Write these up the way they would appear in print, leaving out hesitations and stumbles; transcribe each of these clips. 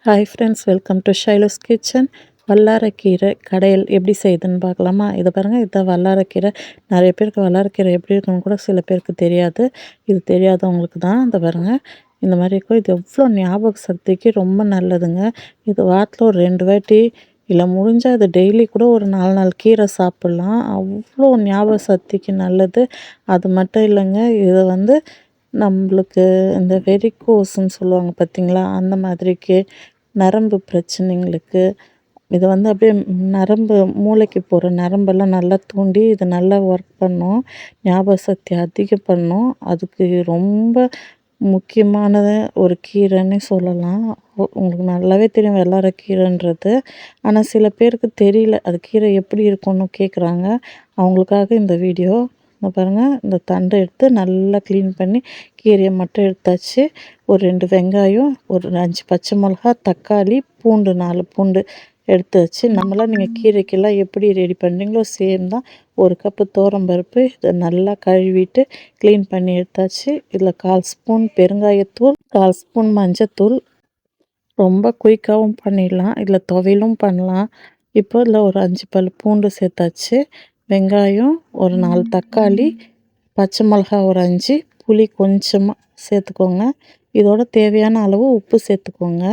Hi friends, welcome to Shylo's kitchen. வல்லாரக்கீரை கடையல் எப்படி செய்யுதுன்னு பார்க்கலாமா? இதை பாருங்கள், இதுதான் வல்லாரக்கீரை. நிறைய பேருக்கு வல்லாரக்கீரை எப்படி இருக்குன்னு கூட சில பேருக்கு தெரியாது. இது தெரியாதவங்களுக்கு தான். இந்த பாருங்கள், இந்த மாதிரி இருக்கும். இது எவ்வளோ ஞாபக சக்திக்கு ரொம்ப நல்லதுங்க. இது வாரத்தில் ஒரு 2 வாட்டி இல்லை முடிஞ்சால் அது டெய்லி கூட ஒரு 4 கீரை சாப்பிட்லாம். அவ்வளோ ஞாபக சக்திக்கு நல்லது. அது மட்டும் இல்லைங்க, இதை நம்மளுக்கு இந்த வெரிகோஸ்ன்னு சொல்லுவாங்க பார்த்தீங்களா, அந்த மாதிரிக்கு நரம்பு பிரச்சனைங்களுக்கு இது அப்படியே நரம்பு மூளைக்கு போகிற நரம்பெல்லாம் நல்லா தூண்டி இது நல்லா ஒர்க் பண்ணும். ஞாபக சக்தி அதிகம் பண்ணும். அதுக்கு ரொம்ப முக்கியமானது ஒரு கீரைன்னே சொல்லலாம். உங்களுக்கு நல்லாவே தெரியும் வெள்ளரிக்கீரைன்றது. ஆனால் சில பேருக்கு தெரியல அது கீரை எப்படி இருக்கும்னு கேட்குறாங்க. அவங்களுக்காக இந்த வீடியோ. பாருங்கள், இந்த தண்டை எடுத்து நல்லா க்ளீன் பண்ணி கீரையை மட்டும் எடுத்தாச்சு. ஒரு 2 வெங்காயம், ஒரு 5 பச்சை மிளகா, தக்காளி, பூண்டு 4 பூண்டு எடுத்து வச்சு நம்மளாம் நீங்கள் கீரைக்கெல்லாம் எப்படி ரெடி பண்ணுறீங்களோ சேம் தான். ஒரு கப்பு பருப்பு இதை நல்லா கழுவிட்டு க்ளீன் பண்ணி எடுத்தாச்சு. இதில் 1/4 ஸ்பூன் பெருங்காயத்தூள், 1/4 ஸ்பூன் மஞ்சத்தூள். ரொம்ப குயிக்காகவும் பண்ணிடலாம், இதில் துவையலும் பண்ணலாம். இப்போ இதில் ஒரு 5 பல் பூண்டு சேர்த்தாச்சு. வெங்காயம் ஒரு 4 தக்காளி, பச்சை மிளகா ஒரு 5, புளி கொஞ்சமாக சேர்த்துக்கோங்க. இதோட தேவையான அளவு உப்பு சேர்த்துக்கோங்க.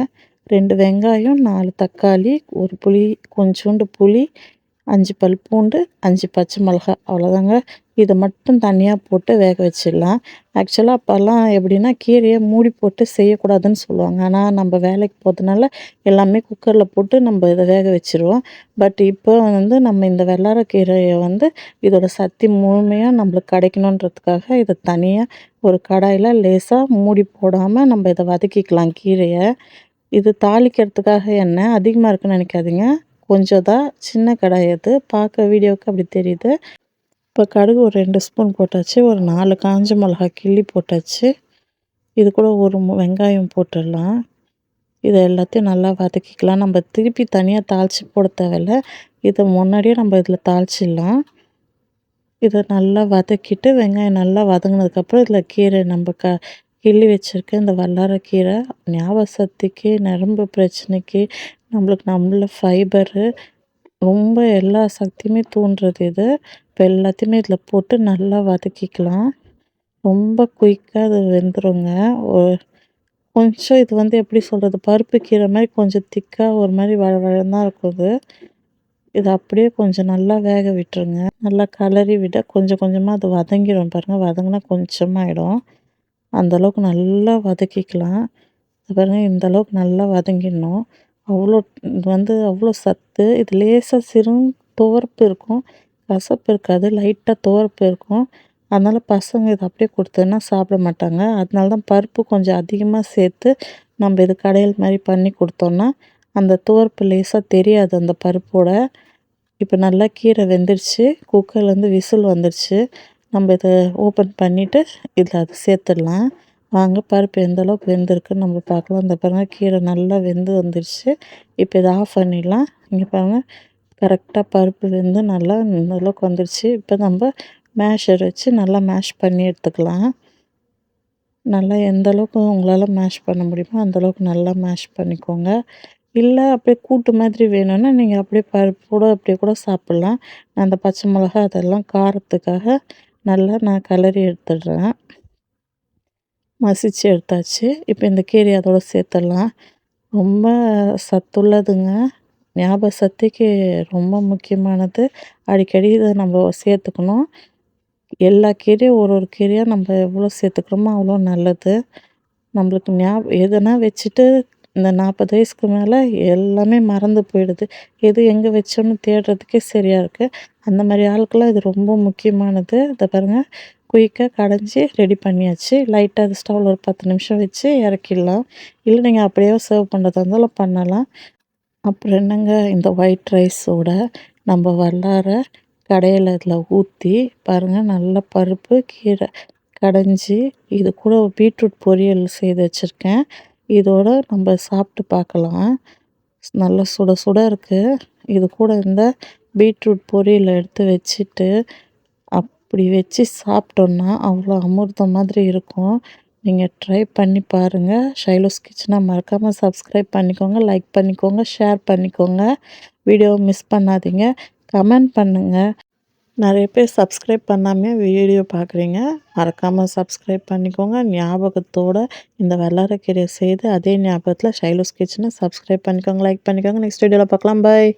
2 வெங்காயம், 4 தக்காளி, ஒரு புளி, கொஞ்சோண்டு புளி, 5 பல் பூண்டு, 5 பச்சை மிளகா, அவ்வளோதாங்க. இதை மட்டும் தனியாக போட்டு வேக வச்சிடலாம். ஆக்சுவலாக அப்போல்லாம் எப்படின்னா கீரையை மூடி போட்டு செய்யக்கூடாதுன்னு சொல்லுவாங்க. ஆனால் நம்ம வேலைக்கு போகிறதுனால எல்லாமே குக்கரில் போட்டு நம்ம இதை வேக வச்சுருவோம். பட் இப்போ நம்ம இந்த வெள்ளரிக்கீரையை இதோட சக்தி முழுமையாக நம்மளுக்கு கிடைக்கணுன்றதுக்காக இதை தனியாக ஒரு கடாயில் லேசாக மூடி போடாமல் நம்ம இதை வதக்கிக்கலாம் கீரையை. இது தாளிக்கிறதுக்காக எண்ணெய் அதிகமாக இருக்குன்னு நினைக்காதீங்க, கொஞ்சம் தான். சின்ன கடாய் அது, பார்க்க வீடியோவுக்கு அப்படி தெரியுது. இப்போ கடுகு ஒரு 2 ஸ்பூன் போட்டாச்சு. ஒரு 4 காஞ்ச மிளகா கிள்ளி போட்டாச்சு. இது கூட ஒரு வெங்காயம் போட்டுடலாம். இதை எல்லாத்தையும் நல்லா வதக்கிக்கலாம். நம்ம திருப்பி தனியாக தாளித்து போட தேவையில்ல, இதை முன்னாடியே நம்ம இதில் தாளிச்சிடலாம். இதை நல்லா வதக்கிட்டு வெங்காயம் நல்லா வதங்கினதுக்கப்புறம் இதில் கீரை நம்ம கிள்ளி வச்சுருக்க இந்த வல்லாரக்கீரை ஞாபக சக்திக்கு, நரம்பு பிரச்சனைக்கு, நம்மள ஃபைபரு ரொம்ப எல்லா சக்தியுமே தூண்டுறது இது. இப்போ எல்லாத்தையுமே இதில் போட்டு நல்லா வதக்கிக்கலாம். ரொம்ப குயிக்காக அது வெந்துருங்க. கொஞ்சம் இது எப்படி சொல்கிறது, பருப்பு கீரை மாதிரி கொஞ்சம் திக்காக ஒரு மாதிரி வழவழன்னு தான் இருக்கும் இது. இதை அப்படியே கொஞ்சம் நல்லா வேக விட்டுருங்க. நல்லா கலரி விட கொஞ்சம் கொஞ்சமாக அது வதங்கிடும். பாருங்கள், வதங்கினா கொஞ்சமாகிடும். அந்தளவுக்கு நல்லா வதக்கிக்கலாம். பாருங்கள், இந்தளவுக்கு நல்லா வதங்கிடணும். அவ்வளோ இது அவ்வளோ சத்து. இது லேசாக துவர்ப்பு இருக்கும், கசப்பு இருக்காது, லைட்டாக துவர்ப்பு இருக்கும். அதனால் பசங்க இதை அப்படியே கொடுத்தோன்னா சாப்பிட மாட்டாங்க. அதனால தான் பருப்பு கொஞ்சம் அதிகமாக சேர்த்து நம்ம இது கடையல் மாதிரி பண்ணி கொடுத்தோன்னா அந்த துவர்ப்பு லேசாக தெரியாது அந்த பருப்போட. இப்போ நல்லா கீரை வெந்துருச்சு, குக்கர்லேருந்து விசில் வந்துருச்சு. நம்ம இதை ஓப்பன் பண்ணிவிட்டு இதில் அது சேர்த்துடலாம். வாங்க, பருப்பு எந்த அளவுக்கு வெந்திருக்குன்னு நம்ம பார்க்கலாம். இந்த பாருங்கள், கீரை நல்லா வெந்து வந்துருச்சு. இப்போ இதை ஆஃப் பண்ணிடலாம். இங்கே பாருங்கள், கரெக்டாக பருப்பு வெந்து நல்லா இந்த அளவுக்கு வந்துருச்சு. இப்போ நம்ம மேஷர் வச்சு நல்லா மேஷ் பண்ணி எடுத்துக்கலாம். நல்லா எந்த அளவுக்கு உங்களால் மேஷ் பண்ண முடியுமோ அந்தளவுக்கு நல்லா மேஷ் பண்ணிக்கோங்க. இல்லை அப்படியே கூட்டு மாதிரி வேணும்னா நீங்கள் அப்படியே பருப்போடு அப்படியே கூட சாப்பிட்லாம். நான் அந்த பச்சை மிளகா அதெல்லாம் காரத்துக்காக நல்லா நான் கிளறி எடுத்துடுறேன். மசிச்சு எடுத்தாச்சு. இப்போ இந்த கீரையை அதோடு சேர்த்துடலாம். ரொம்ப சத்துள்ளதுங்க, ஞாபக சக்திக்கு ரொம்ப முக்கியமானது. அடிக்கடி இதை நம்ம சேர்த்துக்கணும். எல்லா கீரையும் ஒரு கீரையாக நம்ம எவ்வளோ சேர்த்துக்கிறோமோ அவ்வளோ நல்லது. நம்மளுக்கு எதுனா வச்சுட்டு இந்த 40 வயசுக்கு மேலே எல்லாமே மறந்து போயிடுது. எது எங்கே வச்சோன்னு தேடுறதுக்கே சரியாக இருக்குது. அந்த மாதிரி ஆளுக்கெல்லாம் இது ரொம்ப முக்கியமானது. இதை பாருங்கள், குயிக்காக கடைஞ்சி ரெடி பண்ணியாச்சு. லைட்டாக அது ஸ்டவ்வில் ஒரு 10 நிமிஷம் வச்சு இறக்கிடலாம். இல்லை நீங்கள் அப்படியே சர்வ் பண்ணுறதா இருந்தாலும் பண்ணலாம். அப்புறம் என்னங்க, இந்த ஒயிட் ரைஸோட நம்ம வல்லார கடையில் இதில் ஊற்றி பாருங்கள், நல்ல பருப்பு கீரை கடைஞ்சி இது கூட பீட்ரூட் பொரியல் செய்து வச்சுருக்கேன். இதோட நம்ம சாப்பிட்டு பார்க்கலாம். நல்லா சுட சுட இருக்குது. இது கூட இந்த பீட்ரூட் பொரியல் எடுத்து வச்சுட்டு அப்படி வச்சு சாப்பிட்டோன்னா அவ்வளோ அமிர்தம் மாதிரி இருக்கும். நீங்க ட்ரை பண்ணி பாருங்க. ஷைலோஸ் கிச்சன மறக்காம சப்ஸ்கிரைப் பண்ணிக்கோங்க, லைக் பண்ணிக்கோங்க, ஷேர் பண்ணிக்கோங்க. வீடியோவ மிஸ் பண்ணாதீங்க. கமெண்ட் பண்ணுங்க. நெறைய பேர் சப்ஸ்கிரைப் பண்ணாமயே வீடியோ பார்க்குறீங்க. மறக்காம சப்ஸ்கிரைப் பண்ணிக்கோங்க. ஞாபகத்தோட இந்த வல்லாரக்கீரைய செய்து அதே ஞாபகத்துல ஷைலோஸ் கிச்சன சப்ஸ்கிரைப் பண்ணிக்கோங்க, லைக் பண்ணிக்கோங்க. நெக்ஸ்ட் வீடியோல பார்க்கலாம். பாய்.